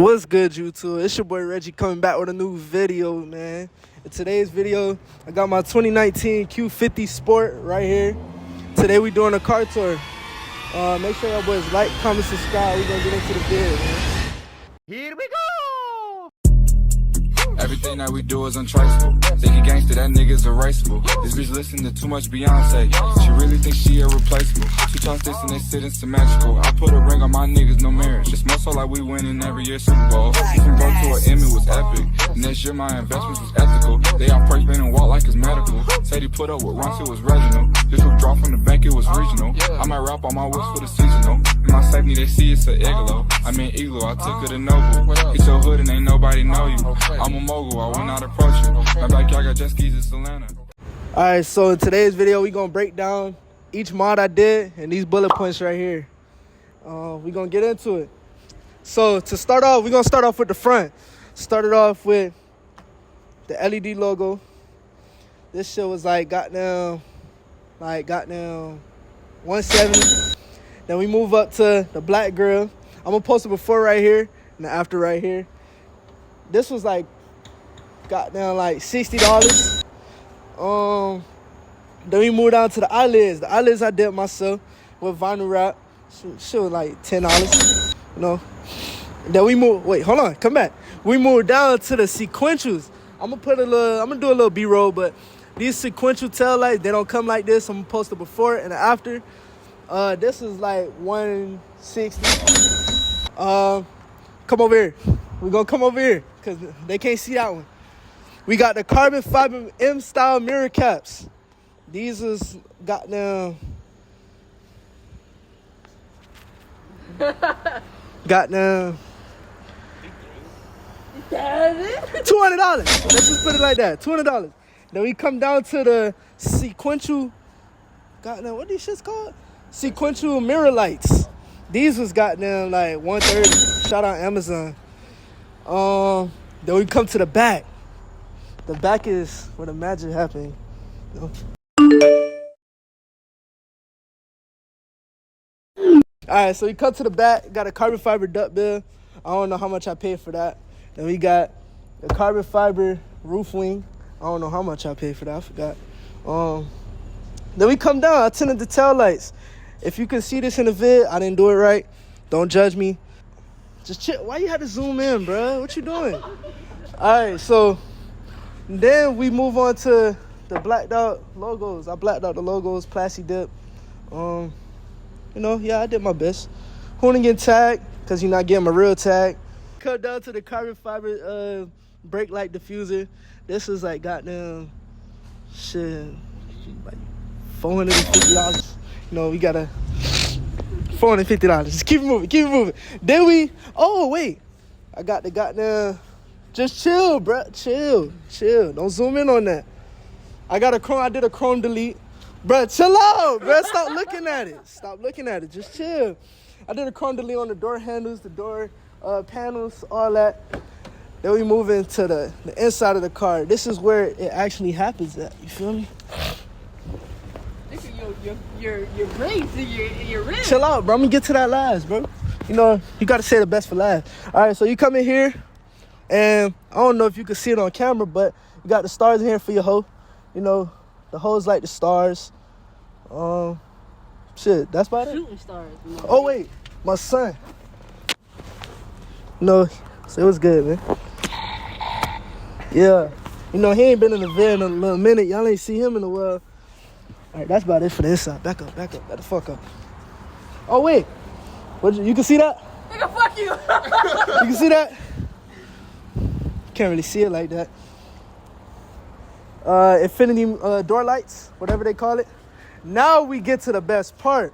What's good, YouTube? It's your boy Reggie coming back with a new video, man. In today's video, I got my 2019 Q50 Sport right here. Today we doing a car tour. Make sure y'all boys like, comment, subscribe. We're gonna get into the vid, man. Here we go! Everything that we do is untraceable. Thinking gangster, that nigga's erasable. This bitch listen to too much Beyonce. She really thinks she irreplaceable. She talks this and they sit in symmetrical. I put a ring on my niggas, no marriage. It's more so like we winning every year Super Bowl. From broke to an M, it was epic. Next year my investments was ethical. They all praise and walk like it's medical. Said he put up with Runs, it was Reginald. This was draw from the bank, it was regional. I might rap on my whips for the seasonal. In my safety, they see it's an igloo. I mean igloo, I took her to Noble. It's your hood and ain't nobody know you. I'm a mogul, I will not approach you. My backyard got jet skis in Atlanta. Alright, so in today's video, we gonna break down each mod I did and these bullet points right here. We gonna get into it. So to start off, we gonna start off with the front. Started off with the LED logo. This shit was like goddamn 170. Then we move up to the black grill. I'm gonna post it before right here and the after right here. This was like goddamn like $60. Then we moved down to the eyelids. The eyelids I did myself with vinyl wrap. Shit was like $10, you know. Then we moved. Wait, hold on, come back. We moved down to the sequentials. I'm gonna do a little B-roll, but these sequential tail lights, they don't come like this. I'm gonna post it before and after. This is like $160. Come over here. We're gonna come over here because they can't see that one. We got the carbon fiber M-style mirror caps. These is goddamn $200. Let's just put it like that. $200. Then we come down to the sequential. Goddamn, what these shits called? Sequential mirror lights. These was goddamn like $130. Shout out Amazon. Then we come to the back. The back is where the magic happened. You know? Alright, so we come to the back. Got a carbon fiber duck bill. I don't know how much I paid for that. Then we got the carbon fiber roof wing. I don't know how much I paid for that. I forgot. Then we come down. I tinted the tail lights. If you can see this in the vid, I didn't do it right. Don't judge me. Just chill. Why you had to zoom in, bro? What you doing? All right, so then we move on to the blacked out logos. I blacked out the logos, plasti dip. You know, yeah, I did my best. Hoonigan tag, because you're not getting my real tag. Cut down to the carbon fiber brake light diffuser. This is like goddamn shit, like $450. You know, we got a $450. Just keep it moving. Then we, oh wait, I got the goddamn, just chill, bro, chill. Don't zoom in on that. I did a chrome delete. Bro, chill out, bro. Stop looking at it. Just chill. I did a chrome delete on the door handles, the door panels, all that. Then we move into the inside of the car. This is where it actually happens at. You feel me? Your brakes and your rims. Chill out, bro. I'm gonna get to that last, bro. You know, you gotta say the best for last. All right, so you come in here, and I don't know if you can see it on camera, but you got the stars in here for your hoe. You know, the hoes like the stars. Shit, that's about it. Shooting stars. You know? Oh wait, my son. No, so it was good, man. Yeah, you know he ain't been in the vid in a little minute. Y'all ain't see him in a while. All right, that's about it for the inside. Back up, back the fuck up. Oh wait, you can see that? Nigga, fuck you. You can see that? Can't really see it like that. Infinti door lights, whatever they call it. Now we get to the best part.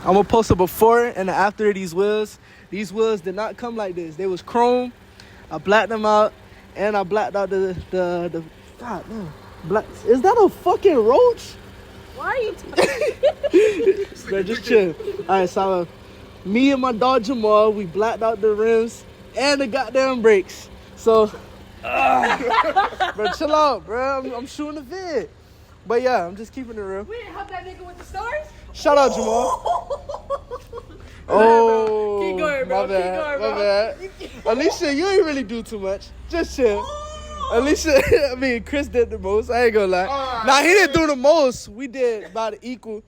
I'm gonna post a before and after these wheels. These wheels did not come like this. They was chrome. I blacked them out, and I blacked out the God damn. Black. Is that a fucking roach? Why are you talking? Bro, just chill. All right, so me and my dog Jamal, we blacked out the rims and the goddamn brakes. So, bro, chill out, bro. I'm shooting the vid. But yeah, I'm just keeping it real. We didn't help that nigga with the stars? Shout out Jamal. Oh, Keep going, bro. my bad, my bad. Alicia, you ain't really do too much. Just chill. Alicia, I mean, Chris did the most. I ain't gonna lie. Nah, he didn't do the most. We did about equal.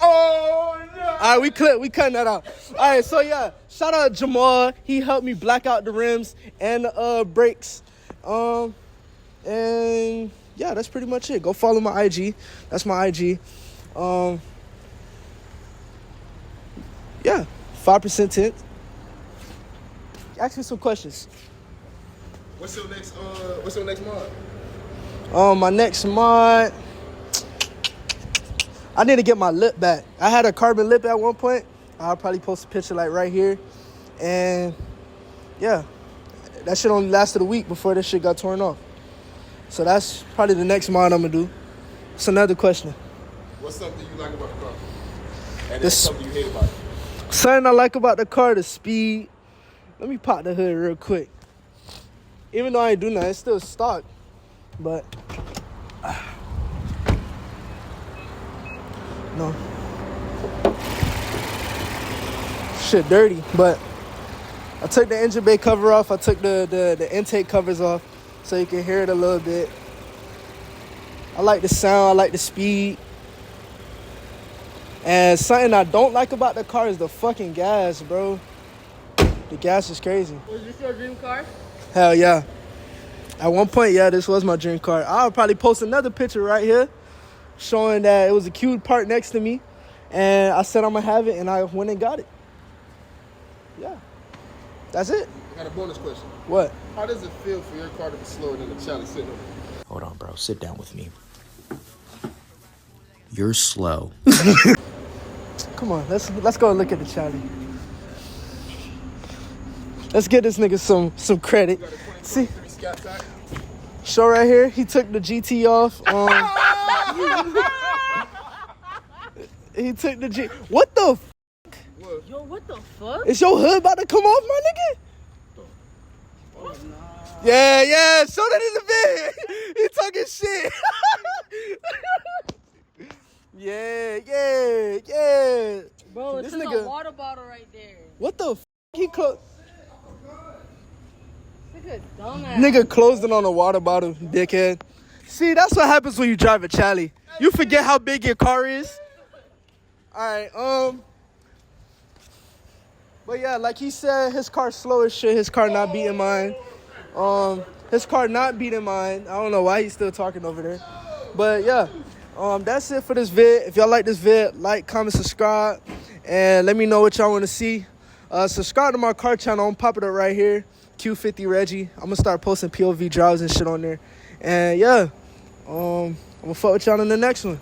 Oh, no. All right, we cutting that out. All right, so yeah, shout out Jamal. He helped me black out the rims and the brakes. And yeah, that's pretty much it. Go follow my IG. That's my IG. Yeah, 5% tint. Ask me some questions. What's your next mod? My next mod, I need to get my lip back. I had a carbon lip at one point. I'll probably post a picture like right here. And yeah, that shit only lasted a week before this shit got torn off. So that's probably the next mod I'm gonna do. It's another question. What's something you like about the car? And This- something you hate about it? Something I like about the car, the speed. Let me pop the hood real quick. Even though I ain't do nothing, it's still stock. But no. Shit dirty, but I took the engine bay cover off. I took the intake covers off so you can hear it a little bit. I like the sound. I like the speed. And something I don't like about the car is the fucking gas, bro. The gas is crazy. Was this your dream car? Hell yeah. At one point, yeah, this was my dream car. I'll probably post another picture right here showing that it was a cute part next to me. And I said I'm going to have it, and I went and got it. Yeah. That's it. I got a bonus question. What? How does it feel for your car to be slower than the Charlie sitting over? Hold on, bro. Sit down with me. You're slow. Come on, let's go and look at the Charlie. Let's give this nigga some credit. See, Scat tire? show right here, he took the GT off. He took the G. What the? Yo, what the fuck? Is your hood about to come off, my nigga? Yeah, show that in the vid. He talking shit. Yeah. Bro, This it's just nigga- a water bottle right there. What the? He closed. Look at dumbass. Nigga closed it on a water bottle, dickhead. See, that's what happens when you drive a Charlie. You forget how big your car is. All right, but yeah, like he said, his car's slow as shit. His car not beating mine. His car not beating mine. I don't know why he's still talking over there. But yeah, that's it for this vid. If y'all like this vid, like, comment, subscribe, and let me know what y'all want to see. Subscribe to my car channel. I'm popping it up right here. Q50 Reggie. I'm gonna start posting POV drives and shit on there. And yeah, I'm gonna fuck with y'all in the next one.